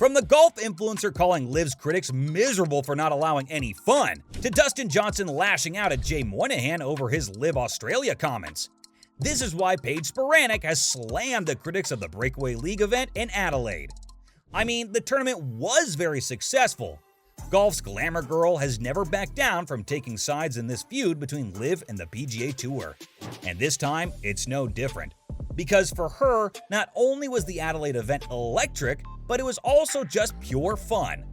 From the golf influencer calling LIV's critics miserable for not allowing any fun, to Dustin Johnson lashing out at Jay Moynihan over his LIV Australia comments. This is why Paige Spiranac has slammed the critics of the Breakaway League event in Adelaide. I mean, the tournament was very successful. Golf's glamour girl has never backed down from taking sides in this feud between LIV and the PGA Tour. And this time, it's no different. Because for her, not only was the Adelaide event electric, but it was also just pure fun.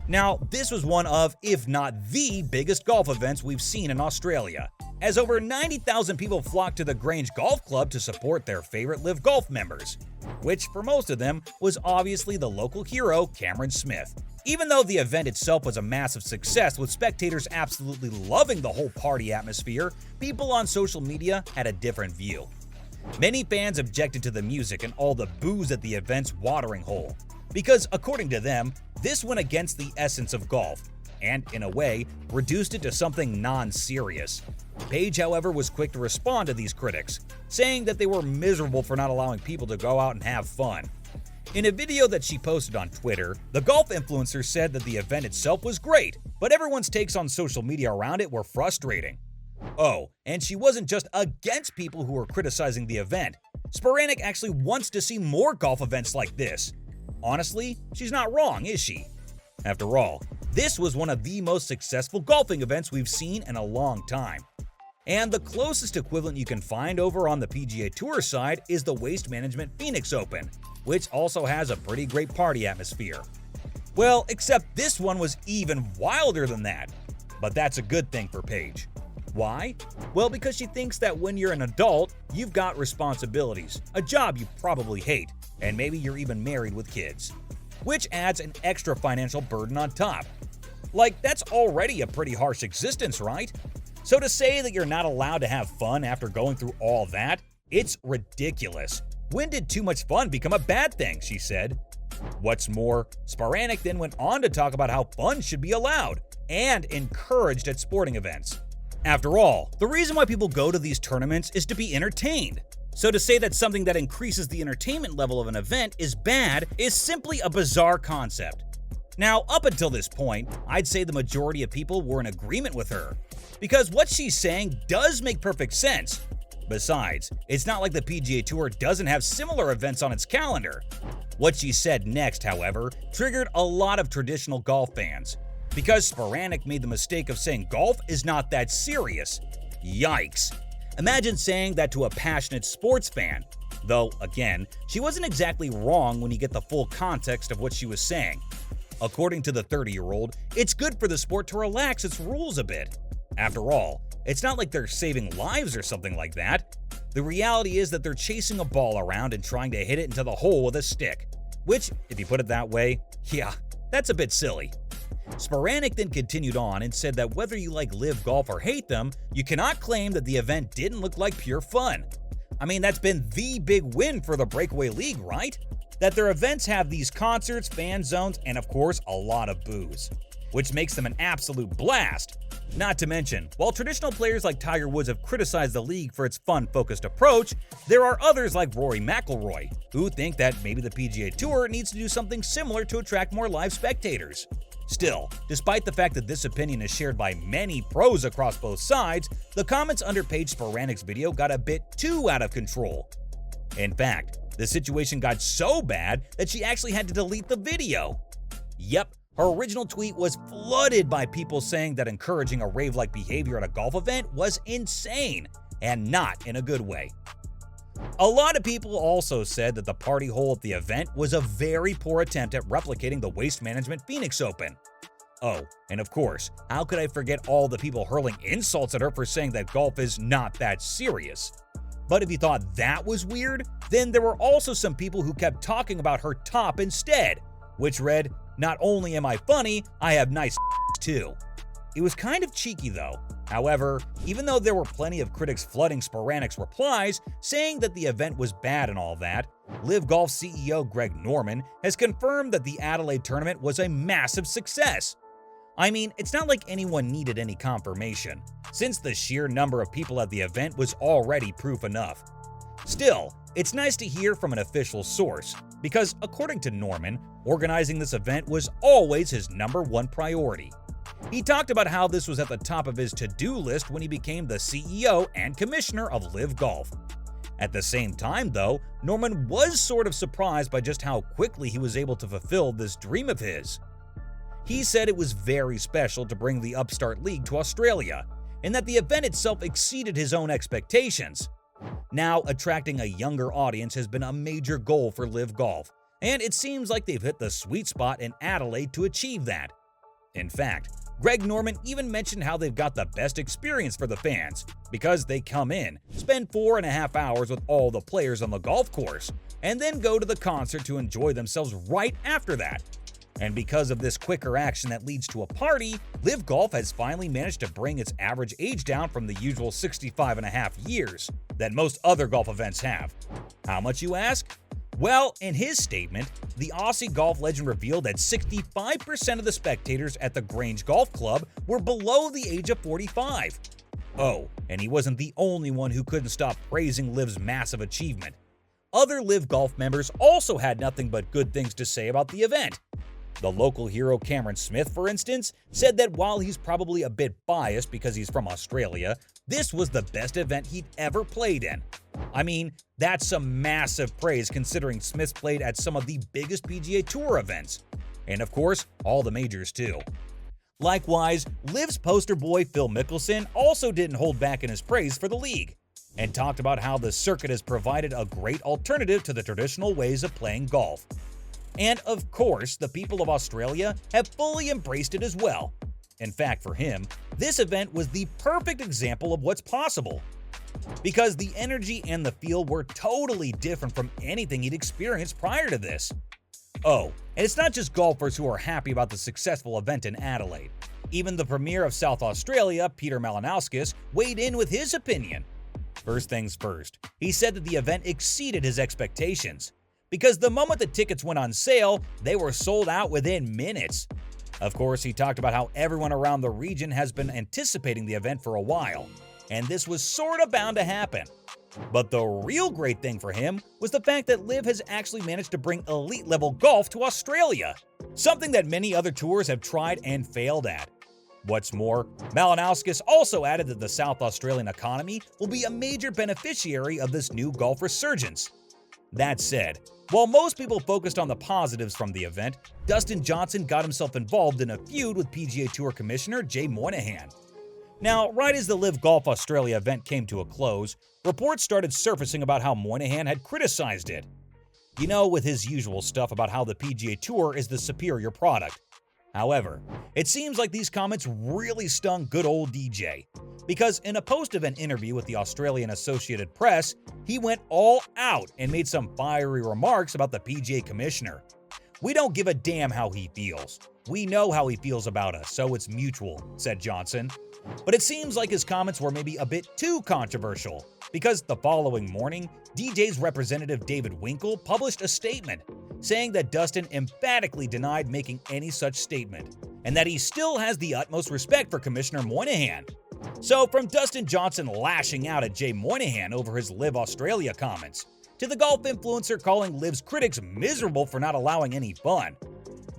Now, this was one of, if not the biggest golf events we've seen in Australia, as over 90,000 people flocked to the Grange Golf Club to support their favorite LIV Golf members, which for most of them was obviously the local hero Cameron Smith. Even though the event itself was a massive success with spectators absolutely loving the whole party atmosphere, people on social media had a different view. Many fans objected to the music and all the booze at the event's watering hole, because according to them, this went against the essence of golf, and in a way, reduced it to something non-serious. Paige, however, was quick to respond to these critics, saying that they were miserable for not allowing people to go out and have fun. In a video that she posted on Twitter, the golf influencer said that the event itself was great, but everyone's takes on social media around it were frustrating. Oh, and she wasn't just against people who were criticizing the event. Spiranac actually wants to see more golf events like this. Honestly, she's not wrong, is she? After all, this was one of the most successful golfing events we've seen in a long time. And the closest equivalent you can find over on the PGA Tour side is the Waste Management Phoenix Open, which also has a pretty great party atmosphere. Well, except this one was even wilder than that. But that's a good thing for Paige. Why? Well, because she thinks that when you're an adult, you've got responsibilities, a job you probably hate, and maybe you're even married with kids, which adds an extra financial burden on top. Like, that's already a pretty harsh existence, right? So to say that you're not allowed to have fun after going through all that, it's ridiculous. When did too much fun become a bad thing, she said. What's more, Spiranac then went on to talk about how fun should be allowed and encouraged at sporting events. After all, the reason why people go to these tournaments is to be entertained. So to say that something that increases the entertainment level of an event is bad is simply a bizarre concept. Now, up until this point, I'd say the majority of people were in agreement with her, because what she's saying does make perfect sense. Besides, it's not like the PGA Tour doesn't have similar events on its calendar. What she said next, however, triggered a lot of traditional golf fans, because Spiranac made the mistake of saying golf is not that serious. Yikes. Imagine saying that to a passionate sports fan. Though, again, she wasn't exactly wrong when you get the full context of what she was saying. According to the 30-year-old, it's good for the sport to relax its rules a bit. After all, it's not like they're saving lives or something like that. The reality is that they're chasing a ball around and trying to hit it into the hole with a stick. Which, if you put it that way, yeah, that's a bit silly. Spiranac then continued on and said that whether you like LIV Golf or hate them, you cannot claim that the event didn't look like pure fun. I mean, that's been the big win for the Breakaway League, right? That their events have these concerts, fan zones, and of course, a lot of booze, which makes them an absolute blast. Not to mention, while traditional players like Tiger Woods have criticized the league for its fun-focused approach, there are others like Rory McIlroy who think that maybe the PGA Tour needs to do something similar to attract more live spectators. Still, despite the fact that this opinion is shared by many pros across both sides, the comments under Paige Spiranac's video got a bit too out of control. In fact, the situation got so bad that she actually had to delete the video. Yep, her original tweet was flooded by people saying that encouraging a rave-like behavior at a golf event was insane, and not in a good way. A lot of people also said that the party hole at the event was a very poor attempt at replicating the Waste Management Phoenix Open. Oh, and of course, how could I forget all the people hurling insults at her for saying that golf is not that serious? But if you thought that was weird, then there were also some people who kept talking about her top instead, which read, "Not only am I funny, I have nice too." It was kind of cheeky though. However, even though there were plenty of critics flooding Spiranac's replies, saying that the event was bad and all that, LIV Golf CEO Greg Norman has confirmed that the Adelaide tournament was a massive success. I mean, it's not like anyone needed any confirmation, since the sheer number of people at the event was already proof enough. Still, It's nice to hear from an official source, because according to Norman, organizing this event was always his #1 priority. He talked about how this was at the top of his to-do list when he became the CEO and commissioner of LIV Golf. At the same time, though, Norman was sort of surprised by just how quickly he was able to fulfill this dream of his. He said it was very special to bring the upstart league to Australia, and that the event itself exceeded his own expectations. Now, attracting a younger audience has been a major goal for LIV Golf, and it seems like they've hit the sweet spot in Adelaide to achieve that. In fact, Greg Norman even mentioned how they've got the best experience for the fans, because they come in, spend 4.5 hours with all the players on the golf course, and then go to the concert to enjoy themselves right after that. And because of this quicker action that leads to a party, LIV Golf has finally managed to bring its average age down from the usual 65.5 years that most other golf events have. How much, you ask? Well, in his statement, the Aussie golf legend revealed that 65% of the spectators at the Grange Golf Club were below the age of 45. Oh, and he wasn't the only one who couldn't stop praising LIV's massive achievement. Other LIV Golf members also had nothing but good things to say about the event. The local hero Cameron Smith, for instance, said that while he's probably a bit biased because he's from Australia, this was the best event he'd ever played in. I mean, that's some massive praise considering Smith's played at some of the biggest PGA Tour events. And of course, all the majors too. Likewise, LIV's poster boy Phil Mickelson also didn't hold back in his praise for the league, and talked about how the circuit has provided a great alternative to the traditional ways of playing golf. And of course, the people of Australia have fully embraced it as well. In fact, for him, this event was the perfect example of what's possible, because the energy and the feel were totally different from anything he'd experienced prior to this. Oh, and it's not just golfers who are happy about the successful event in Adelaide. Even the Premier of South Australia, Peter Malinauskas, weighed in with his opinion. First things first, he said that the event exceeded his expectations, because the moment the tickets went on sale, they were sold out within minutes. Of course, he talked about how everyone around the region has been anticipating the event for a while, and this was sort of bound to happen. But the real great thing for him was the fact that LIV has actually managed to bring elite-level golf to Australia, something that many other tours have tried and failed at. What's more, Malinauskas also added that the South Australian economy will be a major beneficiary of this new golf resurgence. That said, while most people focused on the positives from the event, Dustin Johnson got himself involved in a feud with PGA Tour Commissioner Jay Monahan. Now, right as the LIV Golf Australia event came to a close, reports started surfacing about how Monahan had criticized it. You know, with his usual stuff about how the PGA Tour is the superior product. However, it seems like these comments really stung good old DJ, because in a post-event interview with the Australian Associated Press, he went all out and made some fiery remarks about the PGA Commissioner. "We don't give a damn how he feels. We know how he feels about us, so it's mutual," said Johnson. But it seems like his comments were maybe a bit too controversial, because the following morning, DJ's representative David Winkle published a statement saying that Dustin emphatically denied making any such statement, and that he still has the utmost respect for Commissioner Monahan. So from Dustin Johnson lashing out at Jay Monahan over his LIV Australia comments, to the golf influencer calling LIV's critics miserable for not allowing any fun,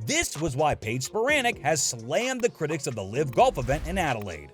this was why Paige Spiranac has slammed the critics of the LIV golf event in Adelaide.